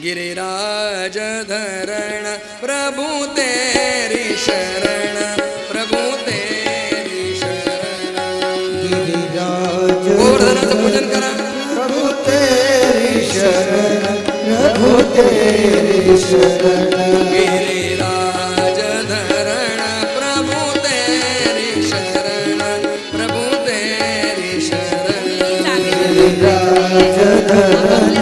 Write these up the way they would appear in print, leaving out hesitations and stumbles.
गिरिराज धरण प्रभु तेरी शरण, प्रभु तेरी शरण। गोवर्धनाचं पूजन करा। प्रभु तेरी शरण, प्रभु तेरी शरण। गिरिराज धरण प्रभु तेरी शरण, प्रभु तेरी शरण। गिरिराज धरण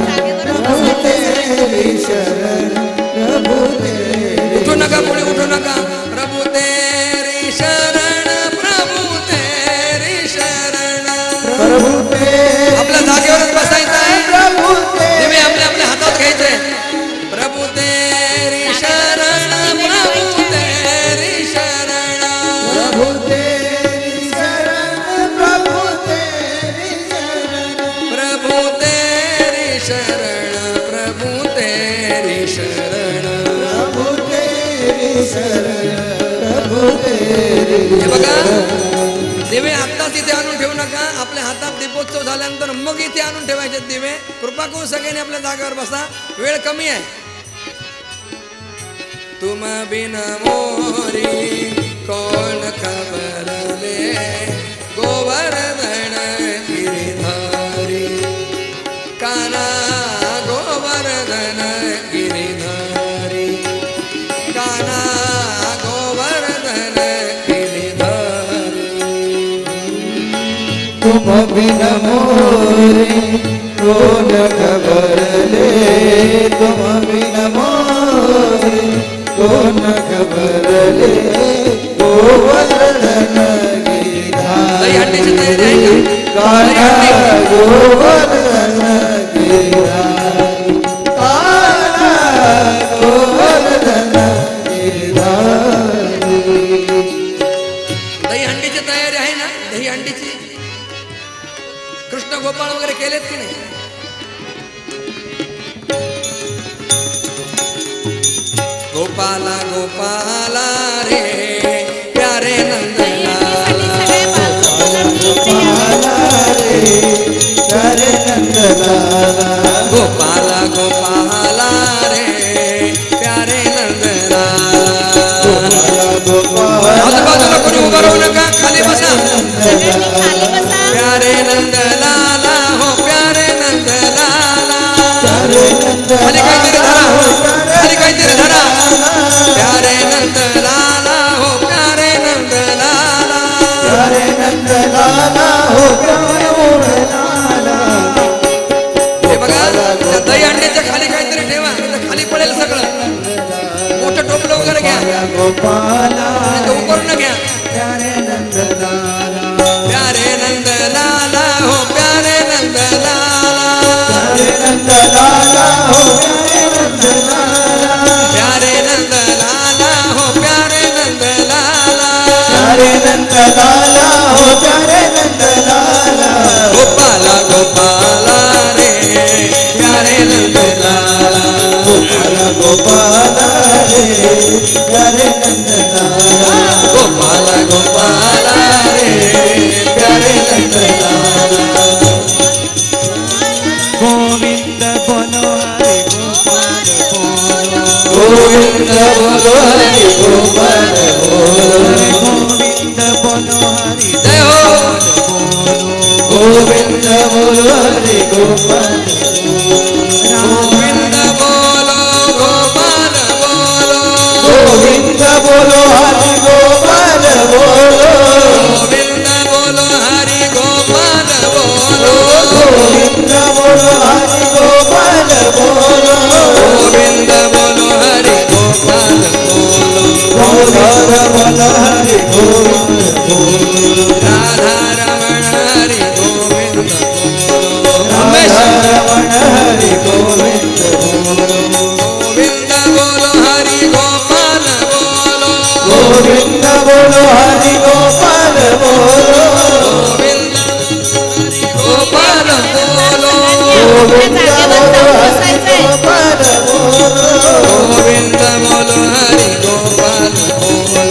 प्रभु तेरी शरण, प्रभु तेरी। उठू नका, कोणी उठू नका। प्रभु तेरी शरण, प्रभु तेरी शरण, प्रभु तेरी। आपल्या जागेवरच बसायचं आहे। प्रभु दिवे आपल्या आपल्या हातात घ्यायचे। प्रभु तेरी शरण, प्रभु तेरी शरण, प्रभु तेरी शरण, प्रभु तेरी शरण। प्रभु तेरी शरण, प्रभु तेरी शरण, प्रभु तेरी शरण, प्रभु तेरी। हे बघा, दिवे आत्ताच इथे आणून ठेवू नका। आपल्या हातात दीपोत्सव झाल्यानंतर मग इथे आणून ठेवायचे दिवे। कृपा करून सगळ्यांनी आपल्या जागेवर बसा, वेळ कमी आहे। तुम बिन मोरी कौन खबर ले, गोवर्धन गिरिधारी, काना गोवर्धन गिरिधारी, काना गोवर्धन गिरिधारी। तुम बिन मोरे कौन खबर ले, तुम बिन मोरे कौन खबर ले, गोवर्धन गिरिधारी, कान्हा गोवर्धन गिरिधारी, कान्हा गोवर्धन गिरिधारी। दही हंडीची तयारी आहे ना? दही हंडीची कृष्ण गोपाळ वगैरे केलेत की नाही? गोपाला गोपाला रे प्यारे नंदलाला, गोपाला रे प्यारे नंदलाला, गोपाला गोपाला रे प्यारे नंदलाला। गोपाला आजूबाजूला कोणी उभं राहू नका, खाली बसा। नंदलाला, प्यारे नंदलाला हो प्यारे नंदलाला, प्यारे खाली काहीतरी धरा, नंदलाला, खाली काहीतरी धरा। प्यारे नंदलाला हो प्यारे नंदलाला, प्यारे नंदलाला हो प्यारे नंदलाला। हे बघा, त्या दही अंड्याच्या खाली काहीतरी ठेवा, इथं खाली पडेल सगळं। मोठं टोपलं वगैरे घ्या, गोपाला इथं उकरून घ्या। प्यारे नंदलाला, प्यारे नंदलाला हो प्यारे नंदलाला, प्यारे नंदलाला हो प्यारे नंदलाला, प्यारे नंदलाला हो प्यारे नंदलाला, प्यारे नंदलाला हो प्यारे नंदलाला। गोपाला गोपाला रे प्यारे नंदलाला, गोपाला गोपाला रे प्यारे नंदलाला, गोपाला गोपाला रे प्यारे नंदलाला। गोविंद बोलो हरि गोपाल बोलो, गोविंद बोलो हरि गोपाल बोलो, गोविंद बोलो हरि जय हो। बोलो, गोविंद बोलो हरि गोपाल, गोविंद बोलो गोपाल बोलो, गोविंद बोलो हरि गोपाल बोलो, गोविंद बोलो हरि गोपाल बोलो, गोविंद बोलो हरि गोपाल बोलो, गोविंद बोलो हरि गोपाल बोलो, गोविंद बोलो हरि गोपाल बोलो, राधा रमण हरि गोविंद बोलो, राधा रमण हरि गोविंद बोलो, गोविंद बोलो हरि गोपाल बोलो, गोविंद बोलो हरि गोपाल बोलो, गोविंद हरि गोपाल बोलो, गोविंद बोलो हरि गोपाल बोलो, गोविंद बोलो हरि गोपाल बोलो,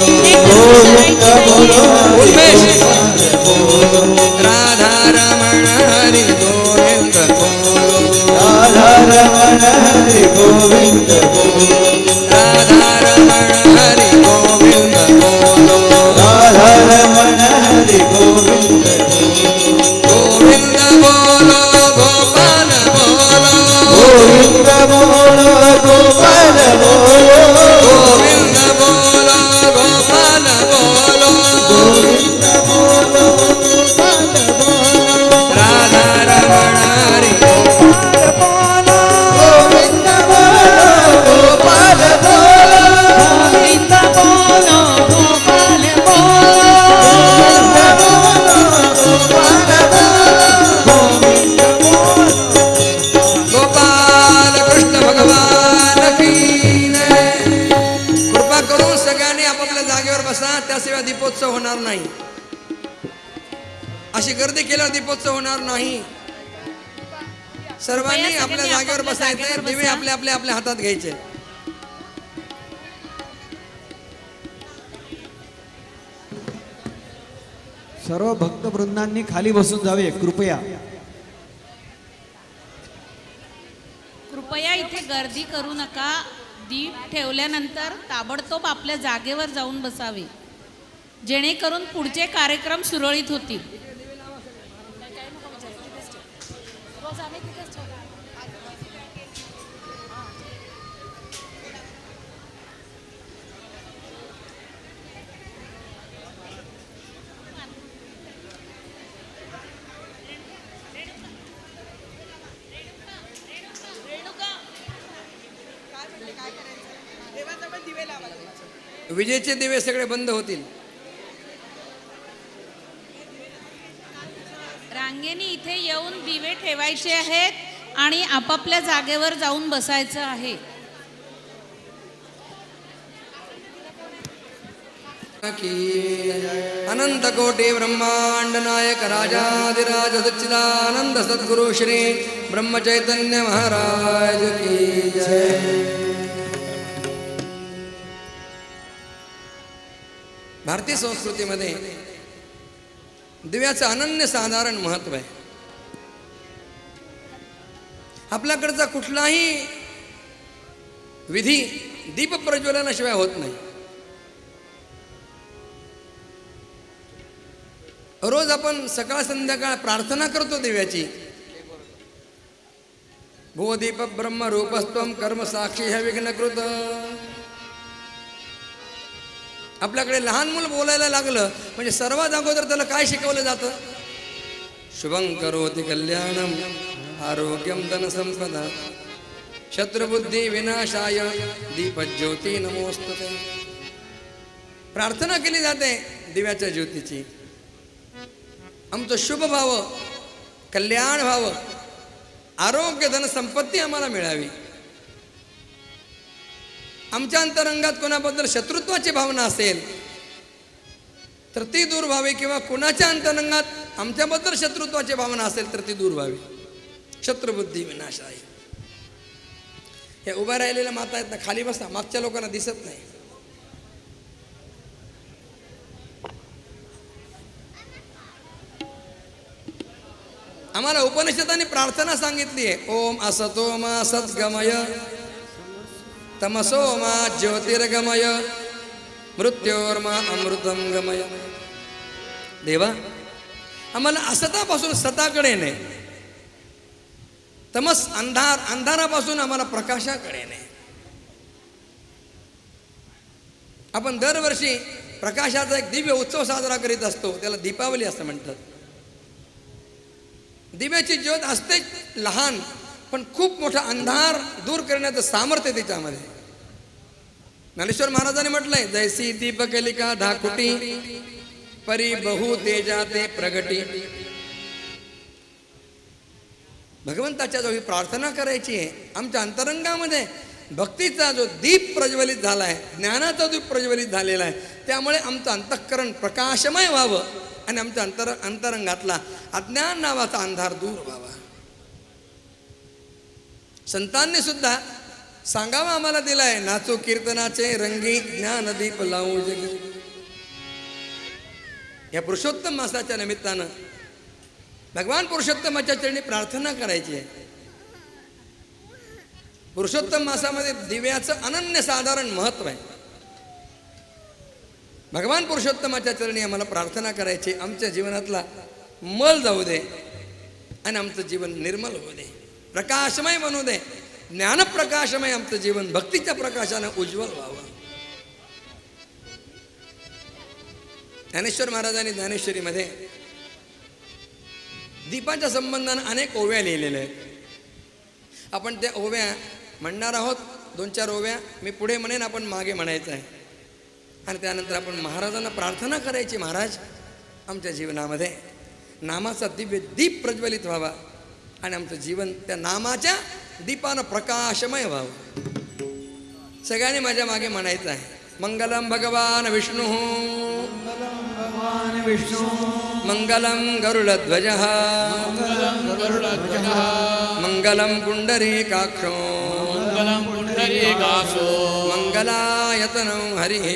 गोविंद बोलो हरि उन्मेष। गोपाल बोलो, राधा रमण हरि गोविंद बोलो, राधा रमण हरि हरी गोविंद बोलो राधारमण हरि गोविंद बोलो राधारमण हरी गोविंद गोविंद बोलो गोपाल बोलो गोविंद बोलो गोपाल बोलो गोविंद बोलो गोपाल बोलो गोविंद बोलो गोपाल बोलो राधारमण हरि गोविंद बोलो गोपाल बोलो गोविंद बोलो गोपाल गोपाल कृष्ण भगवान की जय. कृपा करून सगळ्यांनी आपापल्या जागेवर बसा. त्याशिवाय दीपोत्सव होणार नाही. अशी गर्दी केल्यावर दीपोत्सव होणार नाही. सर्वांनी आपल्या जागेवर बसायचे. दिवे आपल्या आपल्या आपल्या हातात घ्यायचे. सर्व भक्तवृंदांनी खाली बसून जावे कृपया. कृपया इथे गर्दी करू नका. दीप ठेवल्यानंतर ताबडतोब आपल्या जागेवर जाऊन बसावे, जेणेकरून पुढचे कार्यक्रम सुरळीत होतील. विजेचे दिवे सगळे बंद होतील. रांगेने इथे येऊन दिवे ठेवायचे आहेत आणि आपापल्या जागेवर जाऊन बसायचं आहे. अनंत कोटी ब्रह्मांड नायक राजाधिराज सच्चिदानंद सद्गुरु श्री ब्रह्म चैतन्य महाराज की जय. भारतीय संस्कृतीमध्ये दिव्याचं अनन्यसाधारण महत्व आहे. आपल्याकडचा कुठलाही विधी दीप प्रज्वलनाशिवाय होत नाही. रोज आपण सकाळ संध्याकाळ प्रार्थना करतो दिव्याची. भो दीप ब्रह्म रूपस्त्वं कर्म साक्षी ह्या विघ्नकृत. आपल्याकडे लहान मूल बोलायला लागलं म्हणजे सर्वात अगोदर त्याला काय शिकवलं जातं? शुभं करोति कल्याणम आरोग्यम धनसंपदा शत्रुबुद्धी विनाशाय दीपज्योती नमोस्तुते. प्रार्थना केली जाते दिव्याच्या ज्योतीची. आमचं शुभ व्हावं, कल्याण व्हावं, आरोग्य धनसंपत्ती आम्हाला मिळावी. आमच्या अंतरंगात कोणाबद्दल शत्रुत्वाची भावना असेल तर ती दूर व्हावी, किंवा कोणाच्या अंतरंगात आमच्याबद्दल शत्रुत्वाची भावना असेल तर ती दूर व्हावी. शत्रुबुद्धी विनाश आहे. हे उभ्या राहिलेल्या माता आहेत ना, खाली बसा, मागच्या लोकांना दिसत नाही. आम्हाला उपनिषदांनी प्रार्थना सांगितली आहे. ओम असतो मा सद्गमय तमसो मा ज्योतिर्गमय मृत्योर्मा अमृतम गमय. देवा, आम्हाला असतापासून सताकडे ने, तमस अंधार, अंधारापासून आम्हाला प्रकाशाकडे ने. आपण दरवर्षी प्रकाशाचा एक दिव्य उत्सव साजरा करीत असतो. त्याला दीपावली असं म्हणतात. दिव्याची ज्योत असते लहान, पण खूप मोठा अंधार दूर करण्याचं सामर्थ्य त्याच्यामध्ये. ज्ञानेश्वर महाराजांनी म्हटलंय, जैसी दीपकलिका धाकुटी परी बहु तेजाते प्रगटी. भगवंताच्या जवळ प्रार्थना करायची आहे. आमच्या अंतरंगामध्ये भक्तीचा जो दीप प्रज्वलित झाला आहे, ज्ञानाचा दीप प्रज्वलित झालेला आहे, त्यामुळे आमचं अंतःकरण प्रकाशमय व्हावं आणि आमच्या अंतरंगातला अज्ञान नावाचा अंधार दूर व्हावा. संतांनी सुद्धा सांगावा आम्हाला दिलाय, नाचो कीर्तनाचे रंगी ज्ञानदीप लावू जगी. या पुरुषोत्तम मासाच्या निमित्तानं भगवान पुरुषोत्तमाच्या चरणी प्रार्थना करायची आहे. पुरुषोत्तम मासामध्ये दिव्याचं अनन्यसाधारण महत्व आहे. भगवान पुरुषोत्तमाच्या चरणी आम्हाला प्रार्थना करायची, आमच्या जीवनातला मल जाऊ दे आणि आमचं जीवन निर्मल होऊ दे, प्रकाशमय बनू दे, ज्ञानप्रकाशमय आमचं जीवन भक्तीच्या प्रकाशानं उज्ज्वल व्हावं. ज्ञानेश्वर महाराजांनी ज्ञानेश्वरीमध्ये दीपाच्या संबंधानं अनेक ओव्या लिहिलेल्या आहेत. आपण त्या ओव्या म्हणणार आहोत, 2-4 ओव्या मी पुढे म्हणेन, आपण मागे म्हणायचं आहे. आणि त्यानंतर आपण महाराजांना प्रार्थना करायची, महाराज आमच्या जीवनामध्ये नामाचा दिव्य दीप प्रज्वलित व्हावा आणि आमचं जीवन त्या नामाच्या दीपानं प्रकाशमय व्हावं. सगळ्यांनी माझ्या मागे म्हणायचं आहे. मंगलम भगवान विष्णू, भगवान विष्णू मंगलम गरुडध्वज, मंगलम पुंडरीकाक्षो, मंगलायतनो हरिः,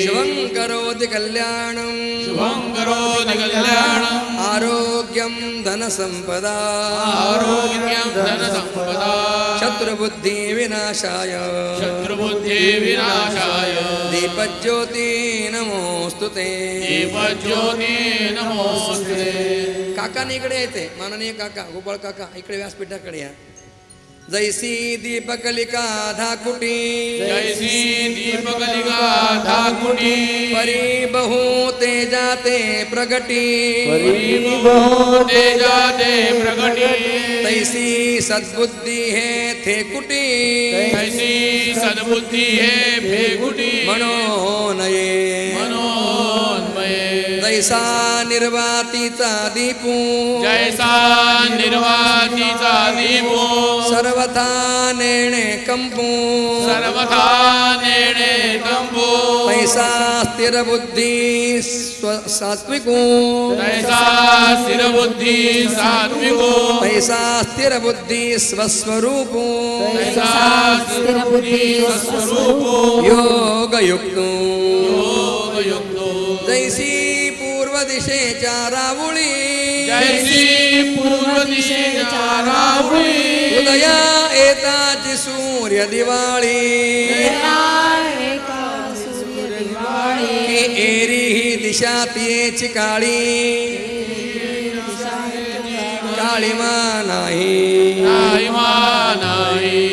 शुभं करोति कल्याणं, आरोग्यं धनसंपदा, शत्रुबुद्धि विनाशाय, दीपज्योति नमोस्तुते. काकाने इकडे येते, माननीय काका गोपाळ काका इकडे व्यासपीठाकडे या. जैसी दीपकलिका धाकुटी, जैसी दीपकलिका धाकुटी, परिबहु तेजाते प्रगटी, परिबहु तेजाते प्रगटी, तैसी सद्बुद्धि है थेकुटी, तैसी सद्बुद्धि है भेकुटी, मनोनये मनोन्मये. जैसा निर्वातीचा दीपू, जैसा निर्वातीचा दीपो, सर्वथा नेणे कंपू, सर्वथा नेणे कंपो, पैसा स्थिर बुद्धी सात्विको, तैसा स्थिरबुद्धी सात्विको, पैसा स्थिर बुद्धी स्वस्वरूपो, तैसा स्थिरबुद्धी स्वस्वरूपो, योगयुक्तो, योगयुक्तो. जैसी पूर्व दिशेच्या रावुळी, जैसी पूर्व दिशेच्या राहुळी, उदया येताची सूर्य दिवाळी, की एरी ही दिशा तियेची काळी, काळीमा नाही. नाही मा नाही.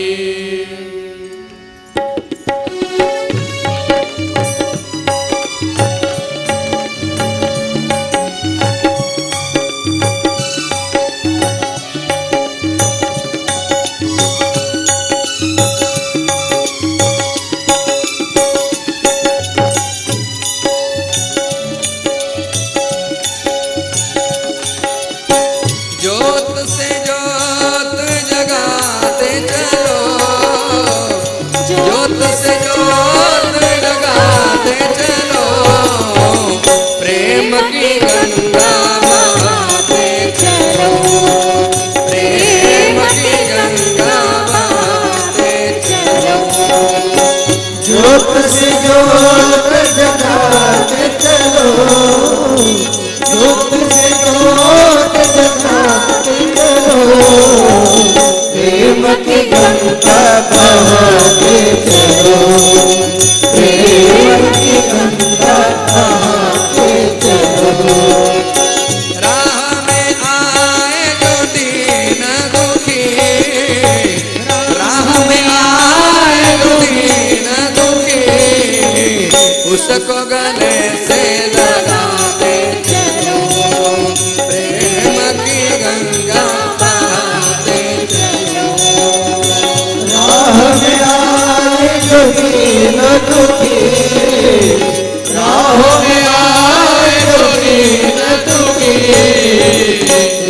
ज्योत से ज्योत जगाते चलो, ज्योत से ज्योत जगाते चलो, प्रेम की गंगा बहाते चलो, प्रेम की गंगा बहाते चलो. ज्योत से ज्योत जगाते चलो, ज्योत से ज्योत जगाते चलो, प्रेम की गंगा बहाते चलो, प्रेम की गंगा बहाते चलो. राह में आए जो दीन दुखी, राह में आए जो दीन दुखी, उसको गले से लगाते चलो, प्रेम की गंगा बहाते चलो. राह में आए जो दीन दुखी, राह में आए जो दीन दुखी,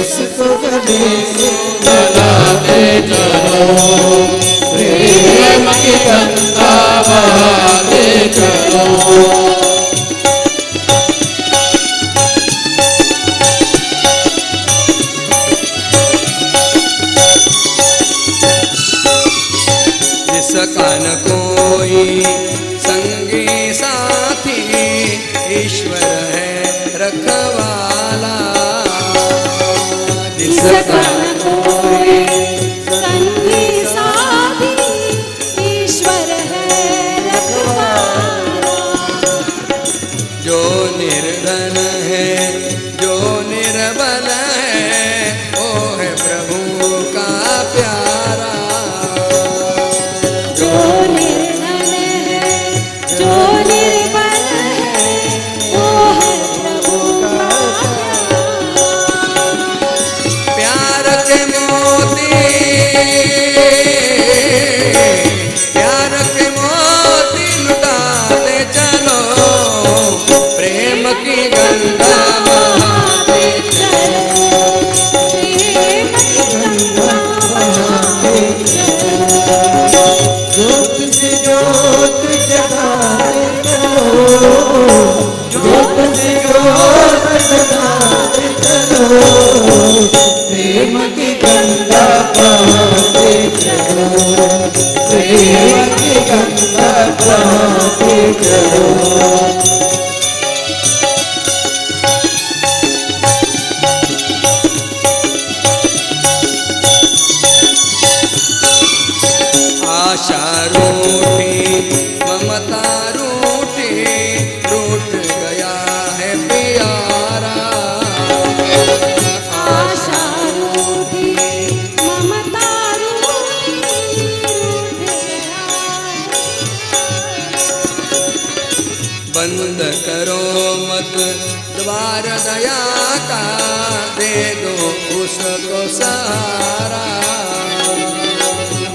उसको गले से लगाते चलो, प्रेम की गंगा बहाते चलो. जिसका न कोई संगी साथी, ईश्वर है रखवाला. जिसका न कोई उसको सहारा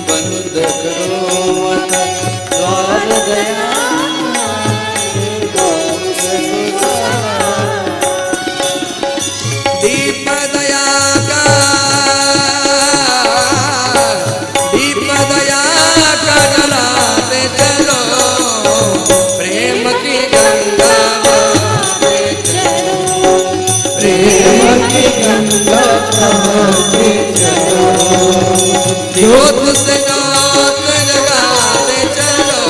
बंद करो मत द्वार दया दीप दया का जलाते चलो प्रेम की गंगा प्रेम की गंगा बहाते चलो ज्योत से ज्योत जगाते चलो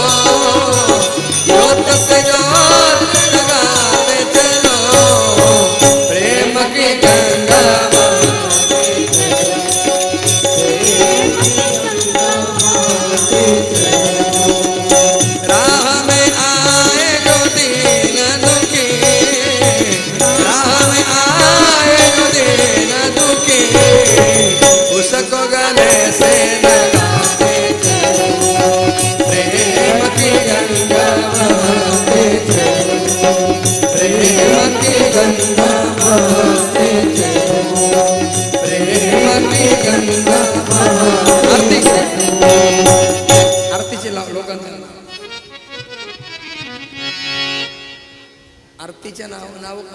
ज्योत से ज्योत जगाते चलो प्रेम की गंगा राह में आए जो दीन दुखी राह में आए जो दीन दुखी उसको गले से लगाते चलो प्रेम की गंगा बहाते चलो प्रेम की गंगा बहाते चलो प्रेम की गंगा आरती आरतीचे लोकांचं आरतीच्या नाव